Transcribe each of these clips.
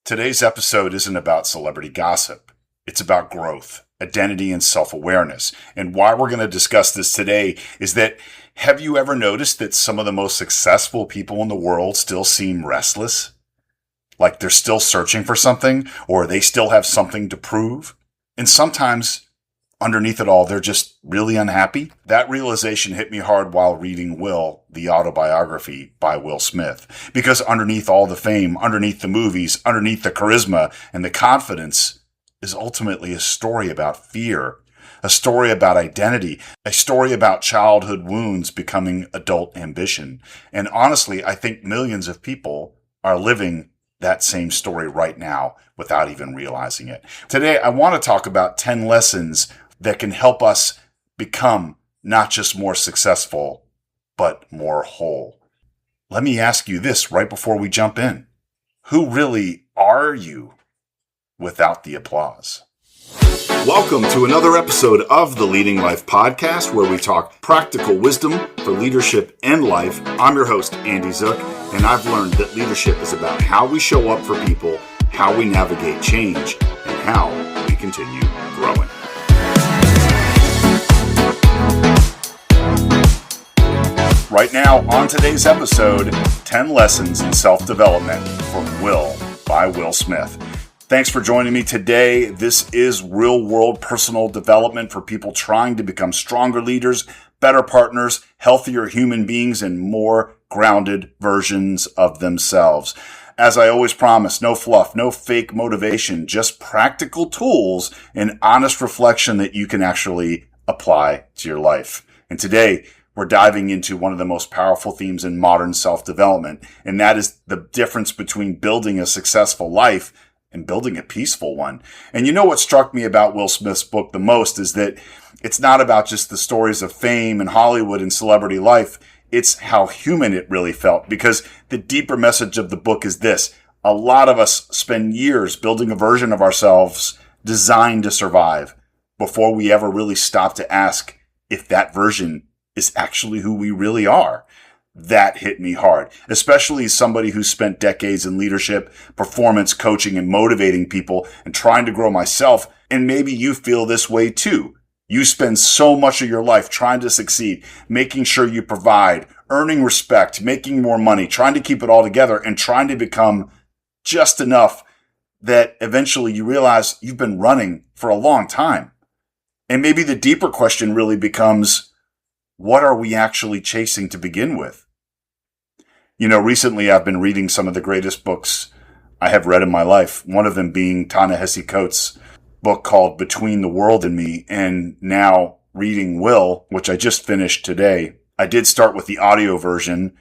Today's episode isn't about celebrity gossip. It's about growth, identity, and self-awareness. And why we're going to discuss this today is that have you ever noticed that some of the most successful people in the world still seem restless? Like they're still searching for something, or they still have something to prove? And sometimes underneath it all, they're just really unhappy. That realization hit me hard while reading Will, the autobiography by Will Smith. Because underneath all the fame, underneath the movies, underneath the charisma and the confidence is ultimately a story about fear, a story about identity, a story about childhood wounds becoming adult ambition. And honestly, I think millions of people are living that same story right now without even realizing it. Today, I want to talk about 10 lessons that can help us become not just more successful, but more whole. Let me ask you this right before we jump in. Who really are you without the applause? Welcome to another episode of the Leading Life Podcast, where we talk practical wisdom for leadership and life. I'm your host, Andy Zook, and I've learned that leadership is about how we show up for people, how we navigate change, and how we continue growing. Right now, on today's episode, 10 Lessons in Self-Development from Will by Will Smith. Thanks for joining me today. This is real-world personal development for people trying to become stronger leaders, better partners, healthier human beings, and more grounded versions of themselves. As I always promise, no fluff, no fake motivation, just practical tools and honest reflection that you can actually apply to your life. And today, we're diving into one of the most powerful themes in modern self-development, and that is the difference between building a successful life and building a peaceful one. And you know what struck me about Will Smith's book the most is that it's not about just the stories of fame and Hollywood and celebrity life. It's how human it really felt, because the deeper message of the book is this. A lot of us spend years building a version of ourselves designed to survive before we ever really stop to ask if that version is actually who we really are. That hit me hard, especially as somebody who spent decades in leadership, performance coaching, and motivating people and trying to grow myself. And maybe you feel this way too. You spend so much of your life trying to succeed, making sure you provide, earning respect, making more money, trying to keep it all together, and trying to become just enough that eventually you realize you've been running for a long time. And maybe the deeper question really becomes, what are we actually chasing to begin with? You know, recently I've been reading some of the greatest books I have read in my life, one of them being Ta-Nehisi Coates' book called Between the World and Me, and now reading Will, which I just finished today. I did start with the audio version,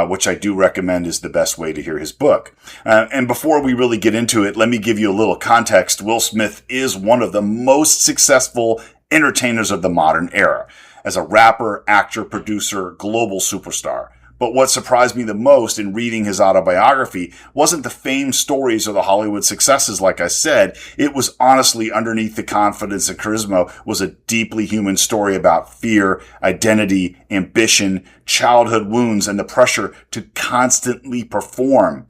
which I do recommend is the best way to hear his book. And before we really get into it, let me give you a little context. Will Smith is one of the most successful entertainers of the modern era. As a rapper, actor, producer, global superstar. But what surprised me the most in reading his autobiography wasn't the fame stories or the Hollywood successes, like I said. It was honestly underneath the confidence and charisma was a deeply human story about fear, identity, ambition, childhood wounds, and the pressure to constantly perform.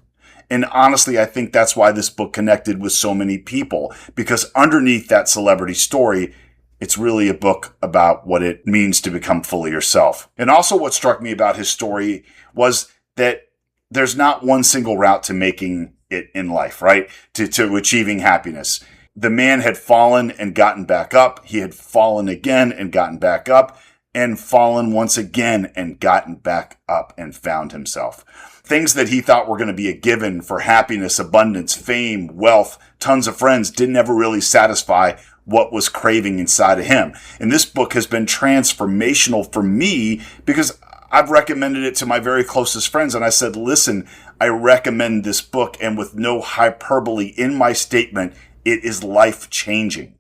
And honestly, I think that's why this book connected with so many people, because underneath that celebrity story, it's really a book about what it means to become fully yourself. And also what struck me about his story was that there's not one single route to making it in life, right? To achieving happiness. The man had fallen and gotten back up. He had fallen again and gotten back up, and fallen once again and gotten back up and found himself. Things that he thought were going to be a given for happiness, abundance, fame, wealth, tons of friends didn't ever really satisfy what was craving inside of him. And this book has been transformational for me because I've recommended it to my very closest friends. And I said, listen, I recommend this book. And with no hyperbole in my statement, it is life-changing.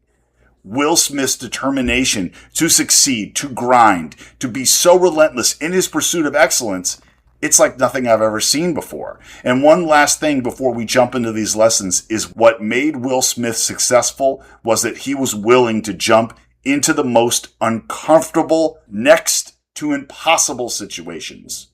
Will Smith's determination to succeed, to grind, to be so relentless in his pursuit of excellence, it's like nothing I've ever seen before. And one last thing before we jump into these lessons is what made Will Smith successful was that he was willing to jump into the most uncomfortable, next to impossible situations.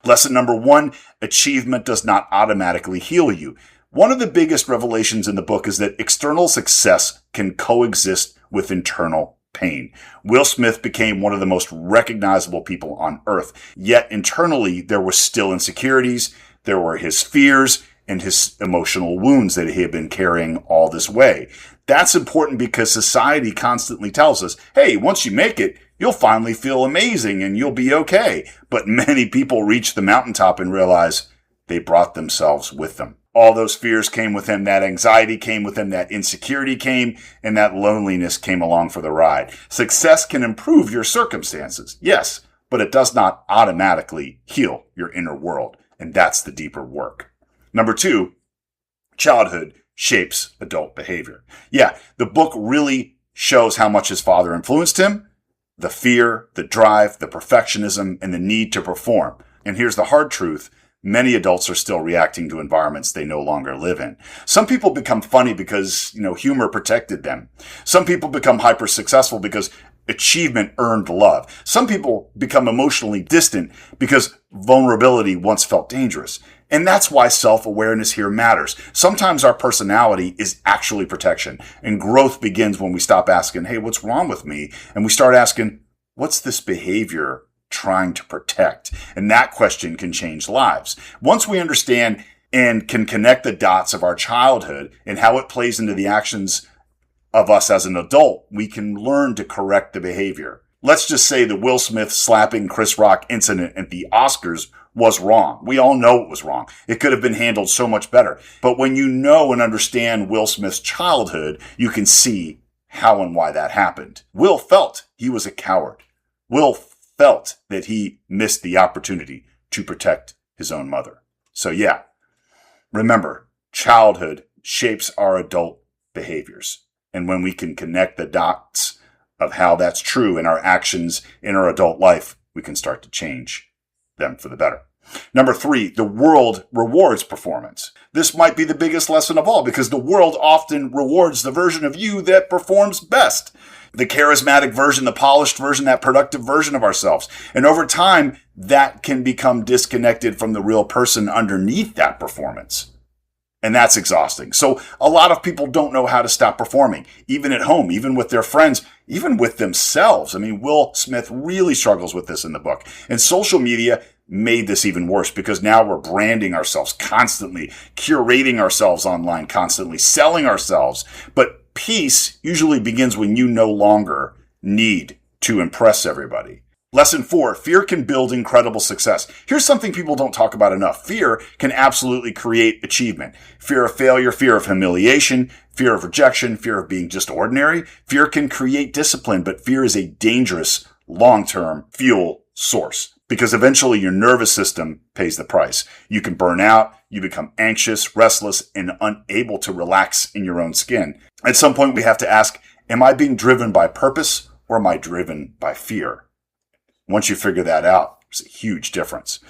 Lesson number 1, achievement does not automatically heal you. One of the biggest revelations in the book is that external success can coexist with internal pain. Will Smith became one of the most recognizable people on earth, yet internally there were still insecurities, there were his fears, and his emotional wounds that he had been carrying all this way. That's important because society constantly tells us, hey, once you make it, you'll finally feel amazing and you'll be okay. But many people reach the mountaintop and realize they brought themselves with them. All those fears came with him, that anxiety came with him, that insecurity came, and that loneliness came along for the ride. Success can improve your circumstances, yes, but it does not automatically heal your inner world, and that's the deeper work. Number 2, childhood shapes adult behavior. Yeah, the book really shows how much his father influenced him, the fear, the drive, the perfectionism, and the need to perform. And here's the hard truth. Many adults are still reacting to environments they no longer live in. Some people become funny because, humor protected them. Some people become hyper successful because achievement earned love. Some people become emotionally distant because vulnerability once felt dangerous. And that's why self-awareness here matters. Sometimes our personality is actually protection, and growth begins when we stop asking, hey, what's wrong with me? And we start asking, what's this behavior trying to protect? And that question can change lives. Once we understand and can connect the dots of our childhood and how it plays into the actions of us as an adult, we can learn to correct the behavior. Let's just say the Will Smith slapping Chris Rock incident at the Oscars was wrong. We all know it was wrong. It could have been handled so much better. But when you know and understand Will Smith's childhood, you can see how and why that happened. Will felt he was a coward. Will felt that he missed the opportunity to protect his own mother. So yeah, remember, childhood shapes our adult behaviors. And when we can connect the dots of how that's true in our actions in our adult life, we can start to change them for the better. Number 3, the world rewards performance. This might be the biggest lesson of all because the world often rewards the version of you that performs best. The charismatic version, the polished version, that productive version of ourselves. And over time, that can become disconnected from the real person underneath that performance. And that's exhausting. So a lot of people don't know how to stop performing, even at home, even with their friends, even with themselves. I mean, Will Smith really struggles with this in the book. And social media made this even worse because now we're branding ourselves constantly, curating ourselves online constantly, selling ourselves. But peace usually begins when you no longer need to impress everybody. Lesson 4, fear can build incredible success. Here's something people don't talk about enough. Fear can absolutely create achievement. Fear of failure, fear of humiliation, fear of rejection, fear of being just ordinary. Fear can create discipline, but fear is a dangerous long-term fuel source because eventually your nervous system pays the price. You can burn out, you become anxious, restless, and unable to relax in your own skin. At some point, we have to ask, am I being driven by purpose or am I driven by fear? Once you figure that out, there's a huge difference.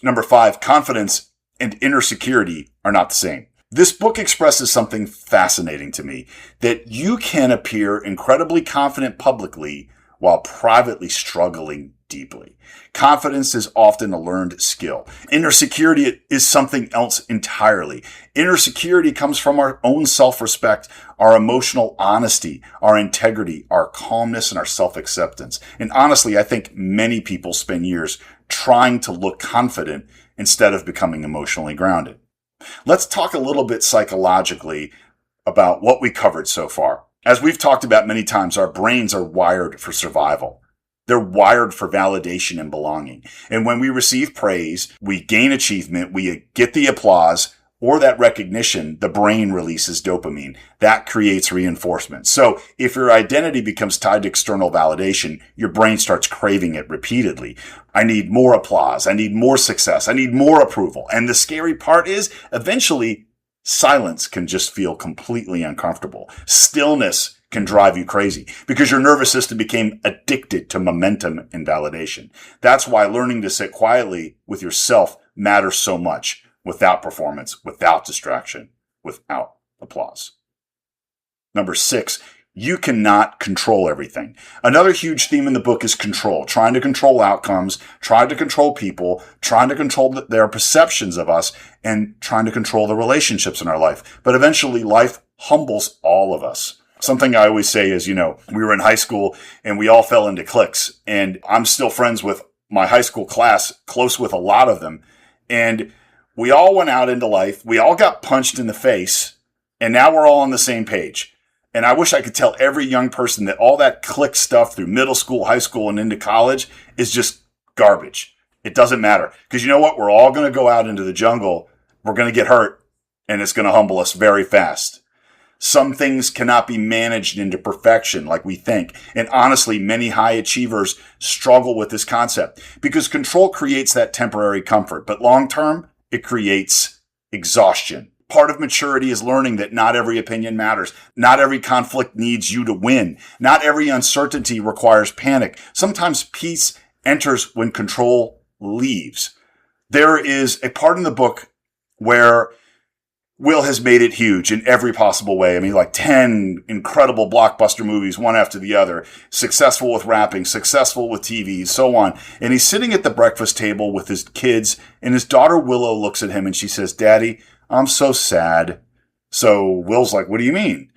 Number 5, confidence and inner security are not the same. This book expresses something fascinating to me, that you can appear incredibly confident publicly while privately struggling deeply. Confidence is often a learned skill. Inner security is something else entirely. Inner security comes from our own self-respect, our emotional honesty, our integrity, our calmness, and our self-acceptance. And honestly, I think many people spend years trying to look confident instead of becoming emotionally grounded. Let's talk a little bit psychologically about what we covered so far. As we've talked about many times, our brains are wired for survival. They're wired for validation and belonging. And when we receive praise, we gain achievement, we get the applause or that recognition, the brain releases dopamine. That creates reinforcement. So if your identity becomes tied to external validation, your brain starts craving it repeatedly. I need more applause. I need more success. I need more approval. And the scary part is eventually silence can just feel completely uncomfortable. Stillness can drive you crazy because your nervous system became addicted to momentum and validation. That's why learning to sit quietly with yourself matters so much, without performance, without distraction, without applause. Number 6, You cannot control everything. Another huge theme in the book is control, trying to control outcomes, trying to control people, trying to control their perceptions of us, and trying to control the relationships in our life. But eventually life humbles all of us. Something I always say is, we were in high school and we all fell into cliques, and I'm still friends with my high school class, close with a lot of them. And we all went out into life. We all got punched in the face, and now we're all on the same page. And I wish I could tell every young person that all that clique stuff through middle school, high school, and into college is just garbage. It doesn't matter. Because you know what? We're all going to go out into the jungle. We're going to get hurt, and it's going to humble us very fast. Some things cannot be managed into perfection like we think. And honestly, many high achievers struggle with this concept because control creates that temporary comfort. But long term, it creates exhaustion. Part of maturity is learning that not every opinion matters. Not every conflict needs you to win. Not every uncertainty requires panic. Sometimes peace enters when control leaves. There is a part in the book where Will has made it huge in every possible way. I mean, like 10 incredible blockbuster movies, one after the other, successful with rapping, successful with TV, so on. And he's sitting at the breakfast table with his kids, and his daughter Willow looks at him and she says, "Daddy, I'm so sad." So Will's like, "What do you mean?"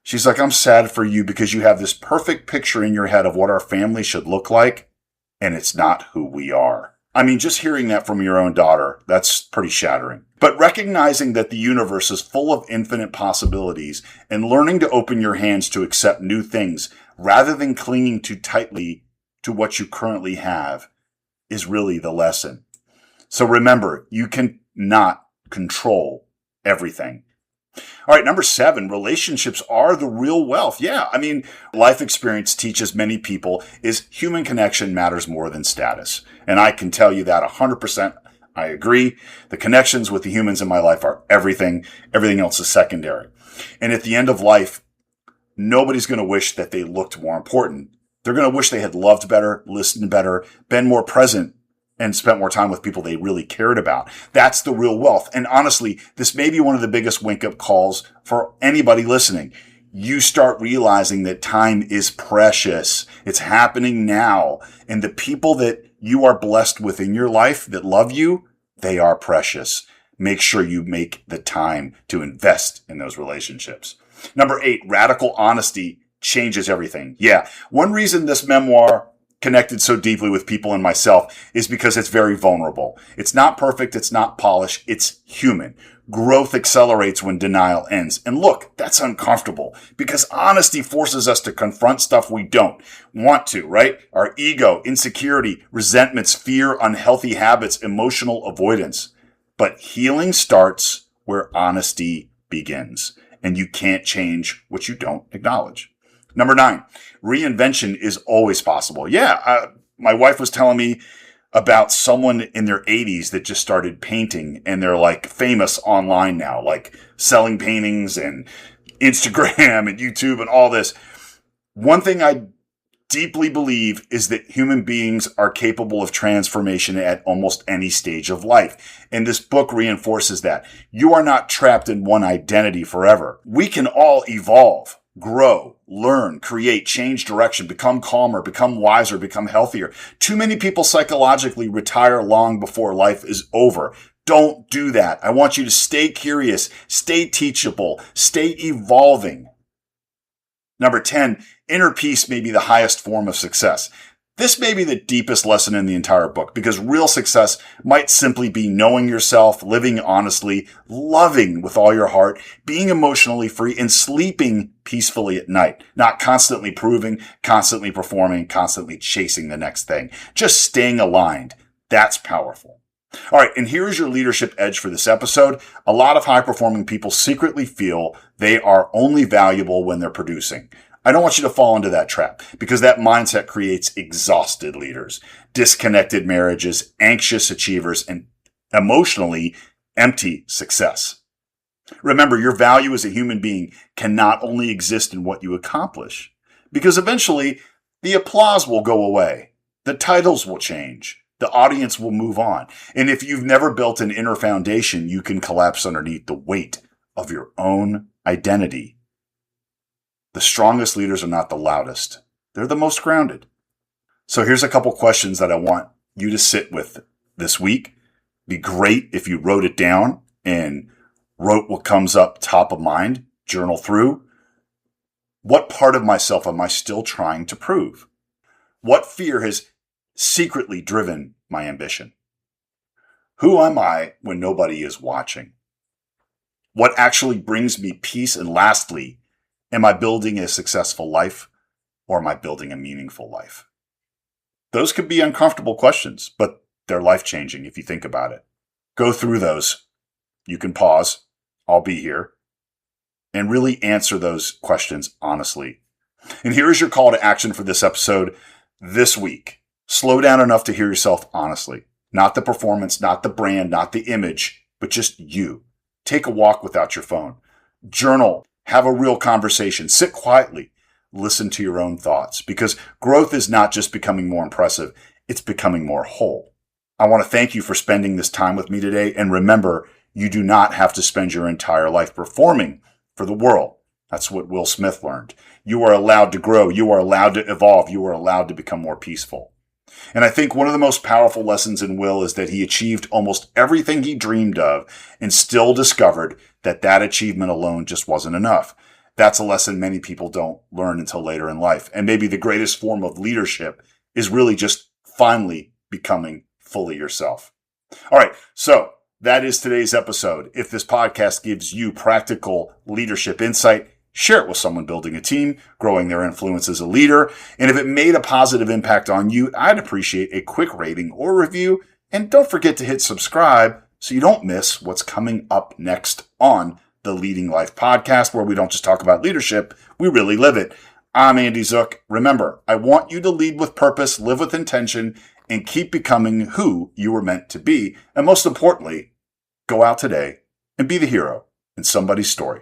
She's like, "I'm sad for you because you have this perfect picture in your head of what our family should look like, and it's not who we are." I mean, just hearing that from your own daughter, that's pretty shattering. But recognizing that the universe is full of infinite possibilities and learning to open your hands to accept new things rather than clinging too tightly to what you currently have is really the lesson. So remember, you cannot control everything. All right, number 7, relationships are the real wealth. Yeah, I mean, life experience teaches many people is human connection matters more than status. And I can tell you that 100%. I agree. The connections with the humans in my life are everything. Everything else is secondary. And at the end of life, nobody's going to wish that they looked more important. They're going to wish they had loved better, listened better, been more present, and spent more time with people they really cared about. That's the real wealth. And honestly, this may be one of the biggest wake-up calls for anybody listening. You start realizing that time is precious. It's happening now. And the people that you are blessed with in your life that love you, they are precious. Make sure you make the time to invest in those relationships. Number 8, radical honesty changes everything. Yeah. One reason this memoir connected so deeply with people and myself is because it's very vulnerable. It's not perfect. It's not polished. It's human. Growth accelerates when denial ends. And look, that's uncomfortable because honesty forces us to confront stuff we don't want to, right? Our ego, insecurity, resentments, fear, unhealthy habits, emotional avoidance. But healing starts where honesty begins, and you can't change what you don't acknowledge. Number 9, reinvention is always possible. Yeah, my wife was telling me about someone in their 80s that just started painting, and they're like famous online now, like selling paintings and Instagram and YouTube and all this. One thing I deeply believe is that human beings are capable of transformation at almost any stage of life. And this book reinforces that. You are not trapped in one identity forever. We can all evolve, grow, learn, create, change direction, become calmer, become wiser, become healthier. Too many people psychologically retire long before life is over. Don't do that. I want you to stay curious, stay teachable, stay evolving. Number 10, inner peace may be the highest form of success. This may be the deepest lesson in the entire book because real success might simply be knowing yourself, living honestly, loving with all your heart, being emotionally free, and sleeping peacefully at night. Not constantly proving, constantly performing, constantly chasing the next thing. Just staying aligned. That's powerful. All right, and here's your leadership edge for this episode. A lot of high-performing people secretly feel they are only valuable when they're producing. I don't want you to fall into that trap because that mindset creates exhausted leaders, disconnected marriages, anxious achievers, and emotionally empty success. Remember, your value as a human being can not only exist in what you accomplish, because eventually the applause will go away, the titles will change, the audience will move on. And if you've never built an inner foundation, you can collapse underneath the weight of your own identity. The strongest leaders are not the loudest. They're the most grounded. So here's a couple questions that I want you to sit with this week. Be great if you wrote it down and wrote what comes up top of mind, journal through. What part of myself am I still trying to prove? What fear has secretly driven my ambition? Who am I when nobody is watching? What actually brings me peace? And lastly, am I building a successful life or am I building a meaningful life? Those could be uncomfortable questions, but they're life-changing if you think about it. Go through those. You can pause. I'll be here. And really answer those questions honestly. And here is your call to action for this episode this week. Slow down enough to hear yourself honestly. Not the performance, not the brand, not the image, but just you. Take a walk without your phone. Journal. Have a real conversation. Sit quietly. Listen to your own thoughts, because growth is not just becoming more impressive. It's becoming more whole. I want to thank you for spending this time with me today. And remember, you do not have to spend your entire life performing for the world. That's what Will Smith learned. You are allowed to grow. You are allowed to evolve. You are allowed to become more peaceful. And I think one of the most powerful lessons in Will is that he achieved almost everything he dreamed of and still discovered that that achievement alone just wasn't enough. That's a lesson many people don't learn until later in life. And maybe the greatest form of leadership is really just finally becoming fully yourself. All right. So that is today's episode. If this podcast gives you practical leadership insight, share it with someone building a team, growing their influence as a leader. And if it made a positive impact on you, I'd appreciate a quick rating or review. And don't forget to hit subscribe so you don't miss what's coming up next on the Leading Life podcast, where we don't just talk about leadership, we really live it. I'm Andy Zook. Remember, I want you to lead with purpose, live with intention, and keep becoming who you were meant to be. And most importantly, go out today and be the hero in somebody's story.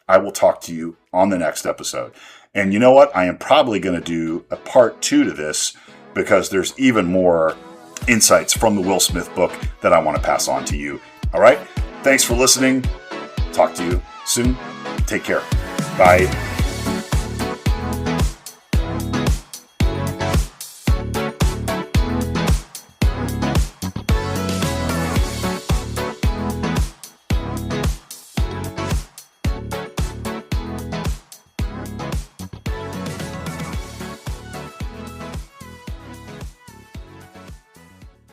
I will talk to you on the next episode. And you know what? I am probably going to do a part 2 to this because there's even more insights from the Will Smith book that I want to pass on to you. All right. Thanks for listening. Talk to you soon. Take care. Bye.